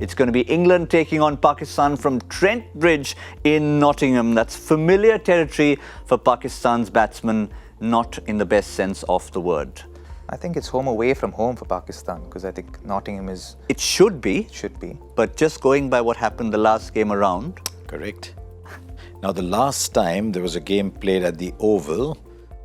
It's going to be England taking on Pakistan from Trent Bridge in Nottingham. That's familiar territory for Pakistan's batsmen, not in the best sense of the word. I think it's home away from home for Pakistan, because I think Nottingham is... It should be. But just going by what happened the last game around. Correct. Now, the last time there was a game played at the Oval,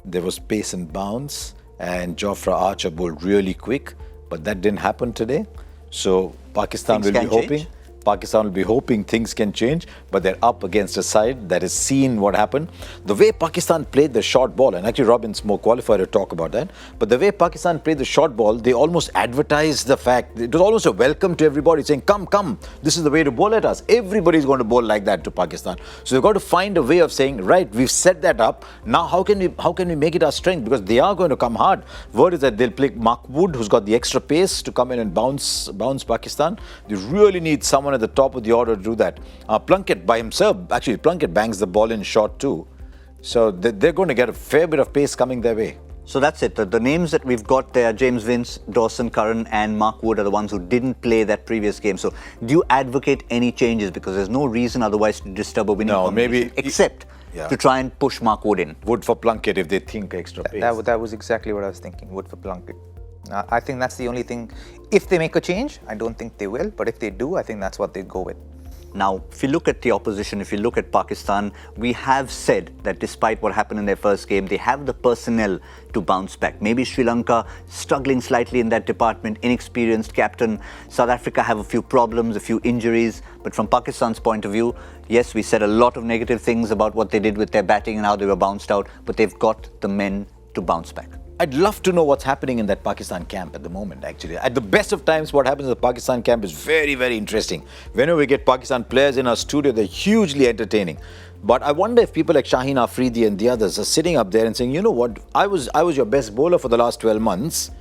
there was pace and bounce, and Jofra Archer bowled really quick, but that didn't happen today. So Pakistan will be hoping things can change, but they're up against a side that has seen what happened. The way Pakistan played the short ball, and actually Robin's more qualified to talk about that, but the way Pakistan played the short ball, they almost advertised the fact, it was almost a welcome to everybody saying, come, this is the way to bowl at us. Everybody's going to bowl like that to Pakistan. So they've got to find a way of saying, right, we've set that up, now how can we make it our strength? Because they are going to come hard. Word is that they'll play Mark Wood, who's got the extra pace to come in and bounce Pakistan. They really need someone at the top of the order to do that. Plunkett by himself, actually Plunkett bangs the ball in short too. So they're going to get a fair bit of pace coming their way. So that's it. The names that we've got there, James Vince, Dawson Curran and Mark Wood, are the ones who didn't play that previous game. So do you advocate any changes? Because there's no reason otherwise to disturb a winning combination, except to try and push Mark Wood in. Wood for Plunkett if they think extra pace. That was exactly what I was thinking, Wood for Plunkett. I think that's the only thing. If they make a change, I don't think they will, but if they do, I think that's what they go with. Now, if you look at the opposition, if you look at Pakistan, we have said that despite what happened in their first game, they have the personnel to bounce back. Maybe Sri Lanka struggling slightly in that department, inexperienced captain. South Africa have a few problems, a few injuries. But from Pakistan's point of view, yes, we said a lot of negative things about what they did with their batting and how they were bounced out, but they've got the men to bounce back. I'd love to know what's happening in that Pakistan camp at the moment, actually. At the best of times, what happens in the Pakistan camp is very, very interesting. Whenever we get Pakistan players in our studio, they're hugely entertaining. But I wonder if people like Shaheen Afridi and the others are sitting up there and saying, you know what, I was your best bowler for the last 12 months.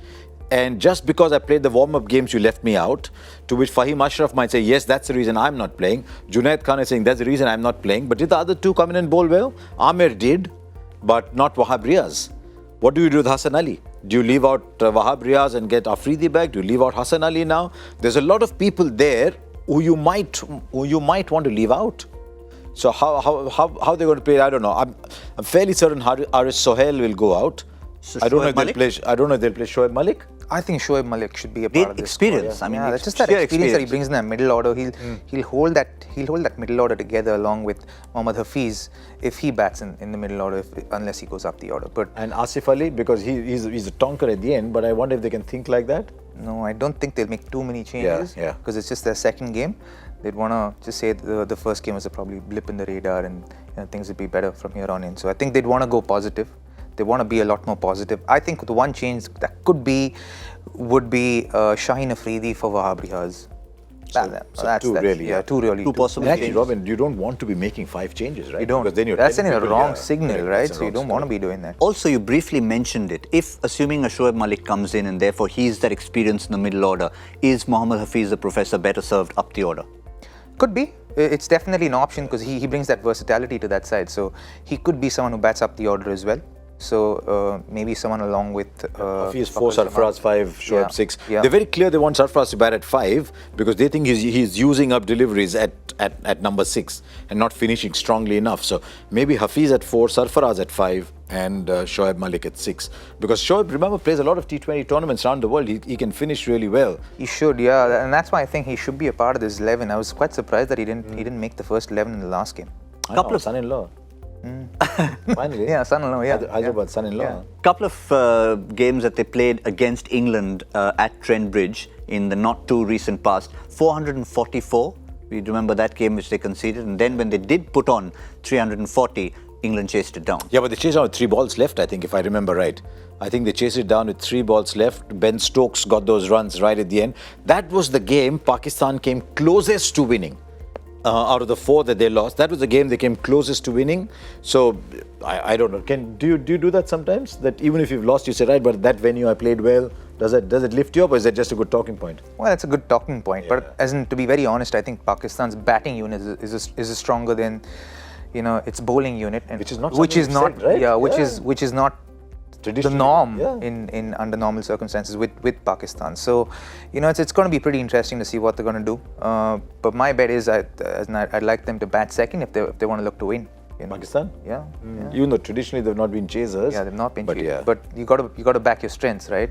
And just because I played the warm-up games, you left me out. To which Fahim Ashraf might say, yes, that's the reason I'm not playing. Junaid Khan is saying, that's the reason I'm not playing. But did the other two come in and bowl well? Amir did, but not Wahab Riaz. What do you do with Hassan Ali? Do you leave out Wahab Riaz and get Afridi back? Do you leave out Hassan Ali now? There's a lot of people there who you might want to leave out. So how they're going to play? I don't know. I'm fairly certain Haris Sohail will go out. So I don't know if they'll play Shoaib Malik. I think Shoaib Malik should be a part of this experience. Squad, that's just that experience that he brings in that middle order. He'll hold that middle order together along with Mohammad Hafiz if he bats in the middle order, unless he goes up the order. And Asif Ali, because he's a tonker at the end. But I wonder if they can think like that. No, I don't think they'll make too many changes. Because it's just their second game. They'd want to just say the first game was probably blip in the radar, and things would be better from here on in. So I think they'd want to go positive. They want to be a lot more positive. I think the one change that would be Shaheen Afridi for Wahab Riaz. Two possible changes. Actually, Robin, you don't want to be making 5 changes, right? You don't. Because then you're that's sending a wrong signal, right? So you don't want to be doing that. Also, you briefly mentioned it. If, assuming a Shoaib Malik comes in and therefore he's that experience in the middle order, is Mohammad Hafiz, the professor, better served up the order? Could be. It's definitely an option because he brings that versatility to that side. So he could be someone who bats up the order as well. So maybe someone along with Hafiz 4, Sarfaraz 5, Shoaib 6. They're very clear they want Sarfaraz to bat at 5 because they think he's using up deliveries at number 6 and not finishing strongly enough. So maybe Hafiz at 4, Sarfaraz at 5 and Shoaib Malik at 6. Because Shoaib, remember, plays a lot of T20 tournaments around the world. He can finish really well. He should, and that's why I think he should be a part of this 11. I was quite surprised that he didn't make the first 11 in the last game. Couple of son-in-law. Finally. Son-in-law, Hyderabad son-in-law. Couple of games that they played against England at Trent Bridge in the not too recent past. 444. We remember that game which they conceded, and then when they did put on 340, England chased it down. Yeah, but they chased down with 3 balls left, I think, if I remember right. I think they chased it down with 3 balls left. Ben Stokes got those runs right at the end. That was the game Pakistan came closest to winning. Out of the 4 that they lost, that was the game they came closest to winning. So I don't know. Do you do that sometimes? That even if you've lost, you say, right, but that venue I played well. Does it lift you up, or is that just a good talking point? Well, that's a good talking point. But to be very honest, I think Pakistan's batting unit is stronger than its bowling unit, and which is not the norm in under normal circumstances with Pakistan. So, it's going to be pretty interesting to see what they're going to do. But my bet is I'd like them to bat second if they want to look to win. Pakistan? Yeah. Even though traditionally they've not been chasers. Yeah, they've not been chasers. Yeah. But you got to back your strengths, right?